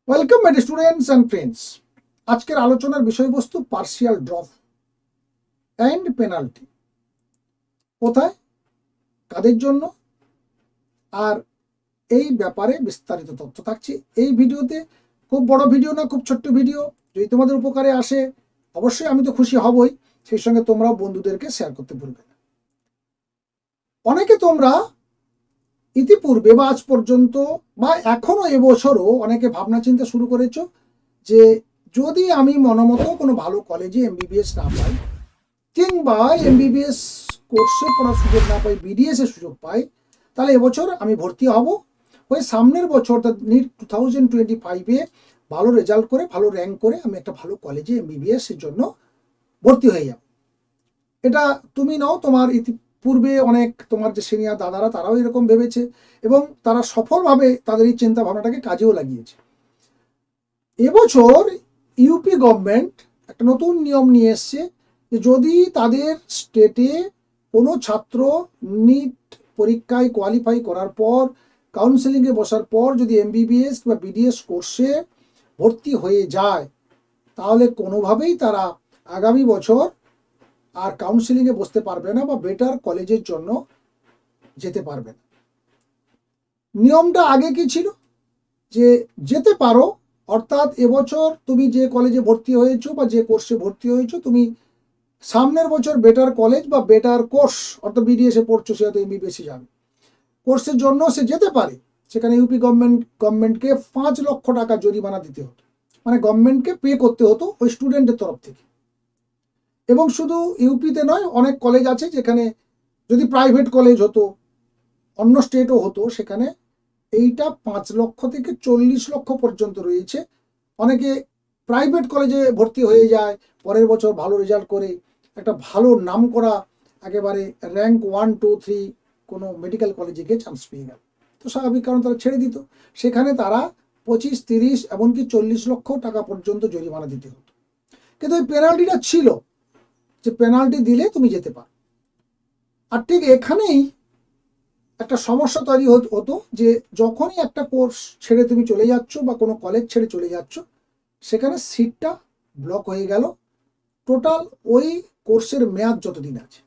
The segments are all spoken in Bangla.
Welcome my students and friends. আজকের আলোচনার বিষয়বস্তু পার্সিয়াল ড্রপ অ্যান্ড পেনাল্টি। কোথায়, কাদের জন্য, আর এই ব্যাপারে বিস্তারিত তথ্য থাকছে এই ভিডিওতে। খুব বড় ভিডিও না, খুব ছোট্ট ভিডিও। যদি তোমাদের উপকারে আসে অবশ্যই আমি তো খুশি হবই, সেই সঙ্গে তোমরাও বন্ধুদেরকে শেয়ার করতে ভুলবে না। অনেকে তোমরা ইতিপূর্বে বা আজ পর্যন্ত বা এখনো এবছরও অনেকে ভাবনা চিন্তা শুরু করেছো যে যদি আমি মনোমতো কোনো ভালো কলেজে এমবিবিএস না পাই, কিংবা এমবিবিএস কোর্সে পড়ার সুযোগ না পাই, বিডিএস এর সুযোগ পাই, তাহলে এবছর আমি ভর্তি হব, ওই সামনের বছর নিট 2025-এ ভালো রেজাল্ট করে ভালো র্যাঙ্ক করে আমি একটা ভালো কলেজে এমবিবিএস এর জন্য ভর্তি হয়ে যাব। এটা তুমি নাও, তোমার পূর্বে অনেক তোমার যে সিনিয়র দাদারা তারাও এরকম ভেবেছে এবং তারা সফলভাবে তাদের এই চিন্তা ভাবনাটাকে কাজেও লাগিয়েছে। এবছর ইউপি গভর্নমেন্ট একটা নতুন নিয়ম নিয়ে এসছে যে যদি তাদের স্টেটে কোনো ছাত্র নিট পরীক্ষায় কোয়ালিফাই করার পর কাউন্সেলিংয়ে বসার পর যদি এমবিবিএস বা বিডিএস কোর্সে ভর্তি হয়ে যায়, তাহলে কোনোভাবেই তারা আগামী বছর আর কাউন্সেলিংয়ে বসতে পারবে না বা বেটার কলেজের জন্য যেতে পারবে না। নিয়মটা আগে কি ছিল, যে যেতে পারো, অর্থাৎ এবছর তুমি যে কলেজে ভর্তি হয়েছো বা যে কোর্সে ভর্তি হয়েছো, তুমি সামনের বছর বেটার কলেজ বা বেটার কোর্স, অর্থাৎ বিডিএসে পড়ছো, সে হয়তো এমবিবিএসে যাবে, কোর্সের জন্য সে যেতে পারে। সেখানে ইউপি গভর্নমেন্টকে 5 লক্ষ টাকা জরিমানা দিতে হতো, মানে গভর্নমেন্টকে পে করতে হতো ওই স্টুডেন্টের তরফ থেকে। এবং শুধু ইউপিতে নয়, অনেক কলেজ আছে যেখানে যদি প্রাইভেট কলেজ হতো, অন্য স্টেটও হতো, সেখানে এইটা 5 লক্ষ থেকে 40 লক্ষ পর্যন্ত রয়েছে। অনেকে প্রাইভেট কলেজে ভর্তি হয়ে যায়, পরের বছর ভালো রেজাল্ট করে একটা ভালো নাম করা একেবারে র্যাঙ্ক 1, 2, 3 কোনো মেডিকেল কলেজে গিয়ে চান্স পেয়ে গেল, তো স্বাভাবিক কারণ তারা ছেড়ে দিত। সেখানে তারা 25, 30 এমনকি 40 লক্ষ টাকা পর্যন্ত জরিমানা দিতে হতো। কিন্তু ওই পেনাল্টিটা ছিল যে পেনাল্টি দিলে তুমি যেতে পারো। আর ঠিক এখানেই একটা সমস্যা তৈরি হতো যে যখনই একটা কোর্স ছেড়ে তুমি চলে যাচ্ছ বা কোনো কলেজ ছেড়ে চলে যাচ্ছ, সেখানে সিটটা ব্লক হয়ে গেল। টোটাল ওই কোর্সের মেয়াদ যতদিন আছে,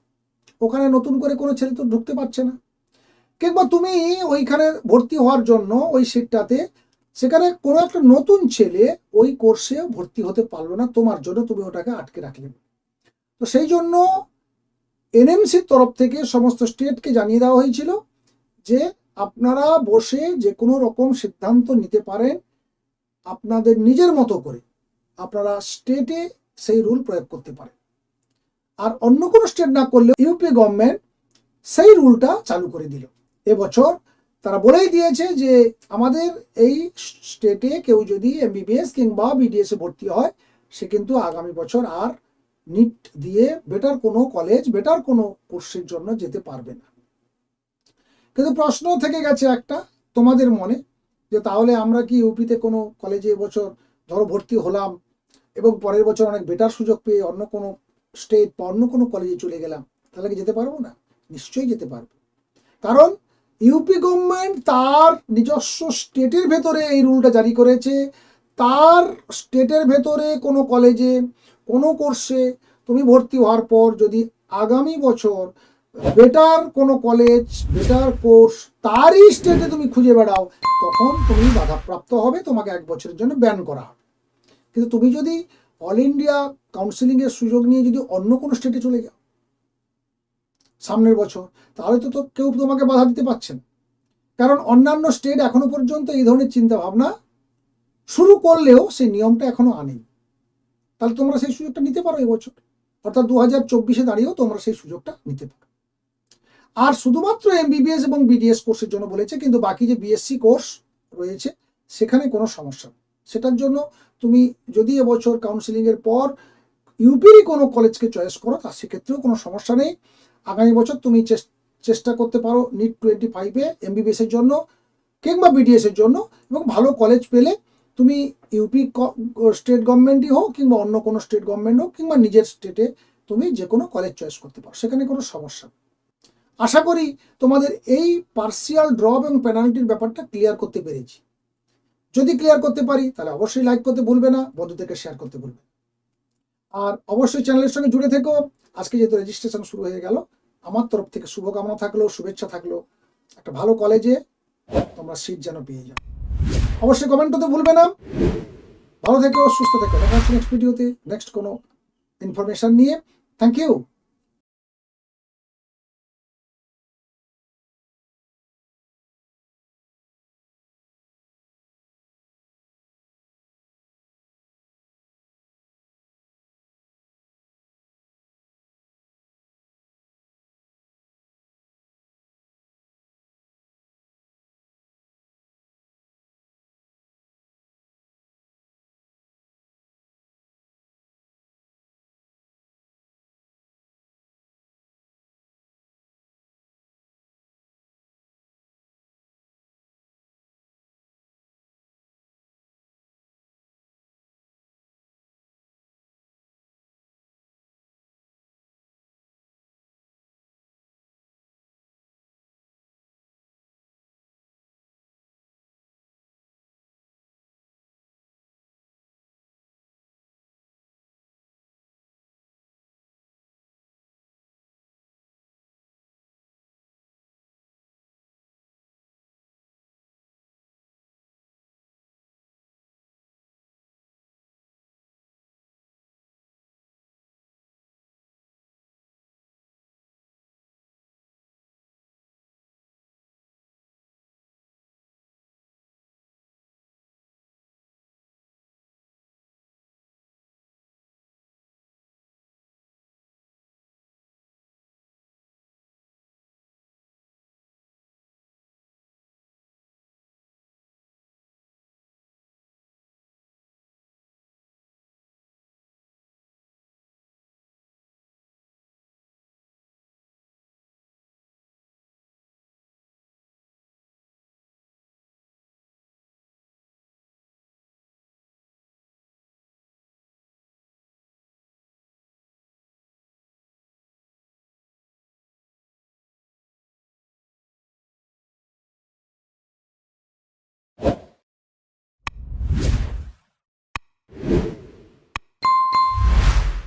ওখানে নতুন করে কোনো ছেলে তো ঢুকতে পারছে না। কিংবা তুমি ওইখানে ভর্তি হওয়ার জন্য ওই সিটটাতে, সেখানে কোনো একটা নতুন ছেলে ওই কোর্সে ভর্তি হতে পারলো না, তোমার জন্য তুমি ওটাকে আটকে রাখলে। তো সেই জন্য এনএমসির তরফ থেকে সমস্ত স্টেটকে জানিয়ে দেওয়া হয়েছিল যে আপনারা বসে যে কোনো রকম সিদ্ধান্ত নিতে পারেন আপনাদের নিজের মতো করে, আপনারা স্টেটে সেই রুল প্রয়োগ করতে পারেন। আর অন্য কোনো স্টেট না করলে ইউপি গভর্নমেন্ট সেই রুলটা চালু করে দিল এবছর। তারা বলেই দিয়েছে যে আমাদের এই স্টেটে কেউ যদি এমবিবিএস কিংবা বিডিএস এ ভর্তি হয়, সে কিন্তু আগামী বছর আর নিট দিয়ে বেটার কোনো কলেজ, বেটার কোনো কোর্সের জন্য যেতে পারবে না। কিন্তু প্রশ্ন থেকে গেছে একটা তোমাদের মনে, যে তাহলে আমরা কি ইউপিতে কোনো কলেজে এবছর ধরো ভর্তি হলাম এবং পরের বছর অনেক বেটার সুযোগ পেয়ে অন্য কোনো স্টেট বা অন্য কোনো কলেজে চলে গেলাম, তাহলে কি যেতে পারবো না? নিশ্চয়ই যেতে পারবো। কারণ ইউপি গভর্নমেন্ট তার নিজস্ব স্টেটের ভেতরে এই রুলটা জারি করেছে। তার স্টেটের ভেতরে কোনো কলেজে, কোনো কোর্সে তুমি ভর্তি হওয়ার পর যদি আগামী বছর বেটার কোনো কলেজ, বেটার কোর্স তারই স্টেটে তুমি খুঁজে বেড়াও, তখন তুমি বাধাপ্রাপ্ত হবে, তোমাকে 1 বছরের জন্য ব্যান করা হবে। কিন্তু তুমি যদি অল ইন্ডিয়া কাউন্সিলিংয়ের সুযোগ নিয়ে যদি অন্য কোনো স্টেটে চলে যাও সামনের বছর, তাহলে তো কেউ তোমাকে বাধা দিতে পারছে না। কারণ অন্যান্য স্টেট এখনো পর্যন্ত এই ধরনের চিন্তা ভাবনা শুরু করলেও সেই নিয়মটা এখনো আনেনি। তাহলে তোমরা সেই সুযোগটা নিতে পারো এবছর, অর্থাৎ 2024-এ দাঁড়িয়েও তোমরা সেই সুযোগটা নিতে পারো। আর শুধুমাত্র এমবিবিএস এবং বিডিএস কোর্সের জন্য বলেছে, কিন্তু বাকি যে বিএসসি কোর্স রয়েছে সেখানে কোনো সমস্যা নেই। সেটার জন্য তুমি যদি এবছর কাউন্সিলিংয়ের পর ইউপিরই কোনো কলেজকে চয়েস করো, তার সেক্ষেত্রেও কোনো সমস্যা নেই। আগামী বছর তুমি চেষ্টা করতে পারো নিট 25-এ এমবিবিএস এর জন্য কিংবা বিডিএস এর জন্য, এবং ভালো কলেজ পেলে তুমি ইউপি স্টেট গভর্নমেন্টই হোক কিংবা অন্য কোনো স্টেট গভর্নমেন্ট হোক কিংবা নিজের স্টেটে তুমি যে কোনো কলেজ চয়েস করতে পারো, সেখানে কোনো সমস্যা নেই। আশা করি তোমাদের এই পার্সিয়াল ড্রপ এবং পেনাল্টির ব্যাপারটা ক্লিয়ার করতে পেরেছি। যদি ক্লিয়ার করতে পারি তাহলে অবশ্যই লাইক করতে ভুলবে না, বন্ধুদেরকে শেয়ার করতে ভুলবে না। আর অবশ্যই চ্যানেলের সঙ্গে জুড়ে থেকো। আজকে যেহেতু রেজিস্ট্রেশন শুরু হয়ে গেল, আমার তরফ থেকে শুভকামনা থাকলো, শুভেচ্ছা থাকলো, একটা ভালো কলেজে তোমরা সিট যেন পেয়ে যাও। অবশ্যই কমেন্ট করতে ভুলবে না। ভালো থেকো, সুস্থ থেকো। দেখা হচ্ছে নেক্সট ভিডিওতে নেক্সট কোনো ইনফরমেশন নিয়ে। Thank you.